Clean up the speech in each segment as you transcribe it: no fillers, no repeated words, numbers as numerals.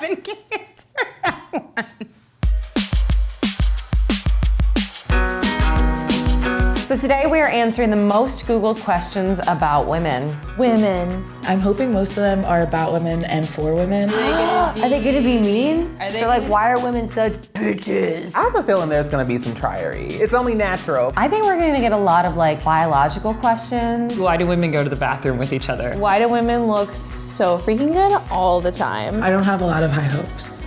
Kevin can answer that one. So today we are answering the most Googled questions about women. Women. I'm hoping most of them are about women and for women. Are they gonna be mean? They're like, why are women such bitches? I have a feeling there's gonna be some tryery. It's only natural. I think we're gonna get a lot of like biological questions. Why do women go to the bathroom with each other? Why do women look so freaking good all the time? I don't have a lot of high hopes.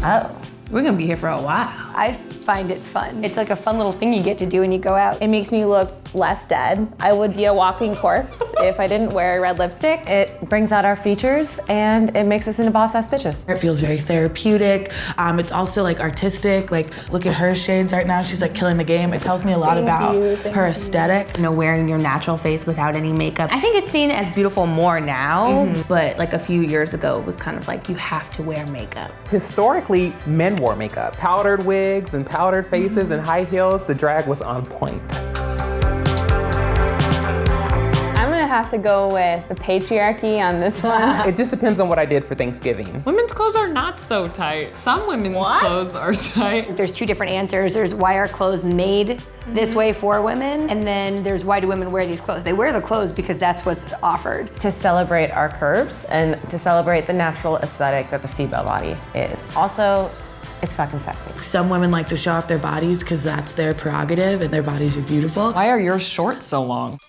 Oh. We're gonna be here for a while. I find it fun. It's like a fun little thing you get to do when you go out. It makes me look less dead. I would be a walking corpse if I didn't wear red lipstick. It brings out our features and it makes us into boss-ass bitches. It feels very therapeutic. It's also like artistic. Like, look at her shades right now. She's like killing the game. It tells me a lot about her aesthetic. You know, wearing your natural face without any makeup. I think it's seen as beautiful more now, but like a few years ago, it was kind of like you have to wear makeup. Historically, men wore makeup. Powdered wigs and powdered faces and high heels. The drag was on point. I'm gonna have to go with the patriarchy on this one. It just depends on what I did for Thanksgiving. Women's clothes are not so tight. Some women's clothes are tight. There's two different answers. There's why are clothes made this way for women, and then there's why do women wear these clothes? They wear the clothes because that's what's offered. To celebrate our curves and to celebrate the natural aesthetic that the female body is. Also, it's fucking sexy. Some women like to show off their bodies because that's their prerogative and their bodies are beautiful. Why are your shorts so long?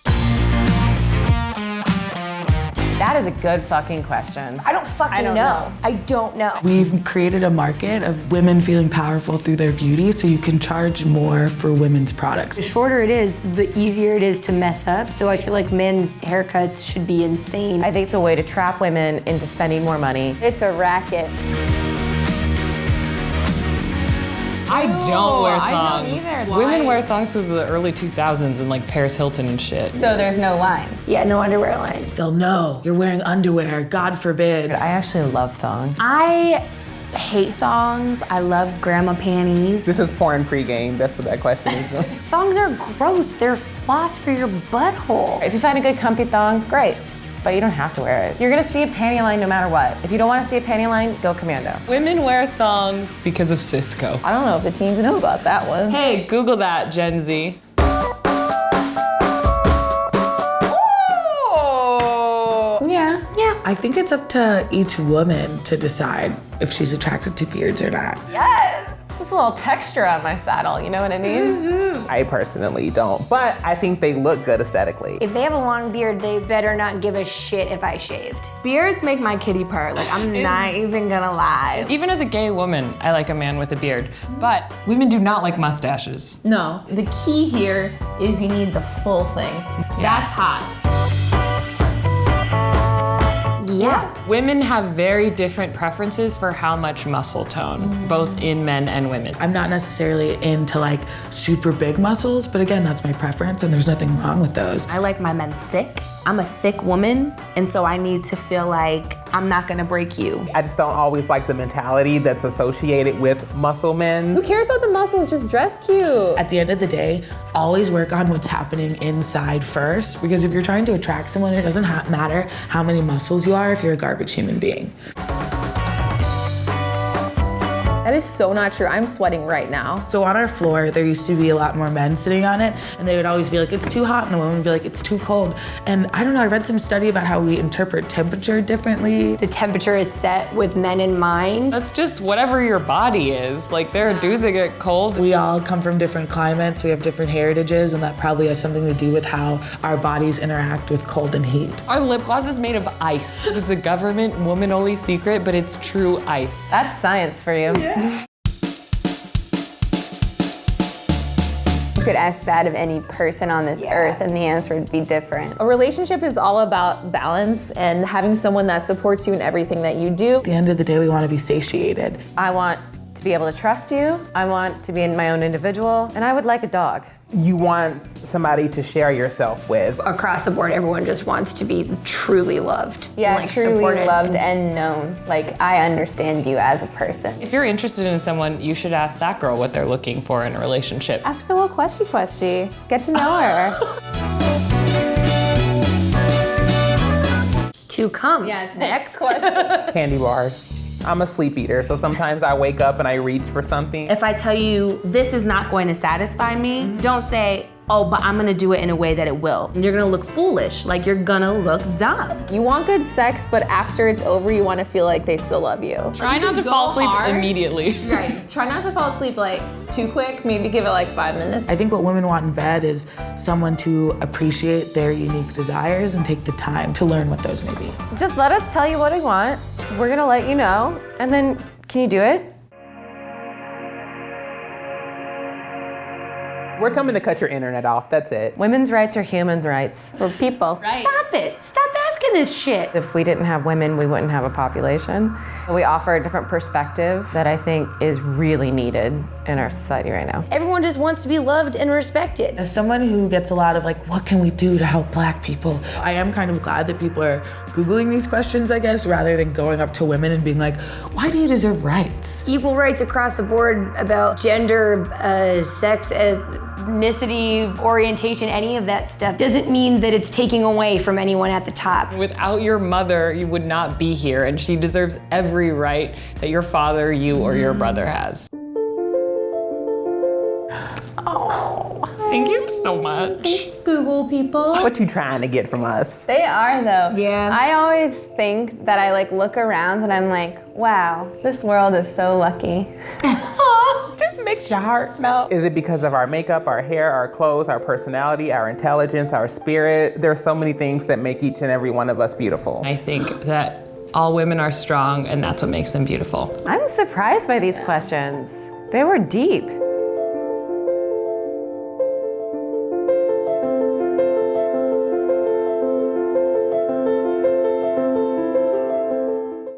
That is a good fucking question. I don't fucking know. I don't know. We've created a market of women feeling powerful through their beauty, so you can charge more for women's products. The shorter it is, the easier it is to mess up. So I feel like men's haircuts should be insane. I think it's a way to trap women into spending more money. It's a racket. I don't wear thongs. I don't either. Women wear thongs since the early 2000s and like Paris Hilton and shit. So there's no lines. Yeah, no underwear lines. They'll know you're wearing underwear, God forbid. I actually love thongs. I hate thongs. I love grandma panties. This is porn pregame. That's what that question is. Thongs are gross. They're floss for your butthole. If you find a good comfy thong, great. But you don't have to wear it. You're gonna see a panty line no matter what. If you don't wanna see a panty line, go commando. Women wear thongs because of Cisco. I don't know if the teens know about that one. Hey, Google that, Gen Z. Yeah. I think it's up to each woman to decide if she's attracted to beards or not. Yes! It's just a little texture on my saddle, you know what I mean? I personally don't, but I think they look good aesthetically. If they have a long beard, they better not give a shit if I shaved. Beards make my kitty purr. Like, I'm not even gonna lie. Even as a gay woman, I like a man with a beard. But women do not like mustaches. No, the key here is you need the full thing. That's hot. Yeah. Women have very different preferences for how much muscle tone, both in men and women. I'm not necessarily into like super big muscles, but again, that's my preference and there's nothing wrong with those. I like my men thick. I'm a thick woman, and so I need to feel like I'm not gonna break you. I just don't always like the mentality that's associated with muscle men. Who cares about the muscles? Just dress cute. At the end of the day, always work on what's happening inside first, because if you're trying to attract someone, it doesn't matter how many muscles you are if you're a garbage human being. That is so not true. I'm sweating right now. So on our floor, there used to be a lot more men sitting on it, and they would always be like, it's too hot, and the woman would be like, it's too cold. And I don't know, I read some study about how we interpret temperature differently. The temperature is set with men in mind. That's just whatever your body is. Like, there are dudes that get cold. We all come from different climates, we have different heritages, and that probably has something to do with how our bodies interact with cold and heat. Our lip gloss is made of ice. It's a government woman-only secret, but it's true ice. That's science for you. You could ask that of any person on this earth and the answer would be different. A relationship is all about balance and having someone that supports you in everything that you do. At the end of the day, we want to be satiated. I want to be able to trust you. I want to be my own individual, and I would like a dog. You want somebody to share yourself with. Across the board, everyone just wants to be truly loved. Yeah, like, truly supported. loved and known. Like, I understand you as a person. If you're interested in someone, you should ask that girl what they're looking for in a relationship. Ask her a little question. Get to know her. to come. Yeah, it's next question. Candy bars. I'm a sleep eater, so sometimes I wake up and I reach for something. If I tell you this is not going to satisfy me, don't say, oh, but I'm gonna do it in a way that it will. You're gonna look foolish, like you're gonna look dumb. You want good sex, but after it's over, you want to feel like they still love you. Try not to fall asleep immediately. Right. Try not to fall asleep like too quick. Maybe give it like 5 minutes. I think what women want in bed is someone to appreciate their unique desires and take the time to learn what those may be. Just let us tell you what we want. We're gonna let you know, and then can you do it? We're coming to cut your internet off, that's it. Women's rights are human rights. For people. Stop it. Stop asking this shit. If we didn't have women, we wouldn't have a population. We offer a different perspective that I think is really needed in our society right now. Everyone just wants to be loved and respected. As someone who gets a lot of like, what can we do to help Black people? I am kind of glad that people are Googling these questions, I guess, rather than going up to women and being like, why do you deserve rights? Equal rights across the board about gender, sex, ethnicity, orientation, any of that stuff doesn't mean that it's taking away from anyone at the top. Without your mother, you would not be here, and she deserves every right that your father, you, or your brother has. Oh. Thank you so much. Google people. What you trying to get from us? They are though. Yeah. I always think that I like look around and I'm like, wow, this world is so lucky. Just makes your heart melt. Is it because of our makeup, our hair, our clothes, our personality, our intelligence, our spirit? There are so many things that make each and every one of us beautiful. I think that all women are strong, and that's what makes them beautiful. I'm surprised by these questions. They were deep.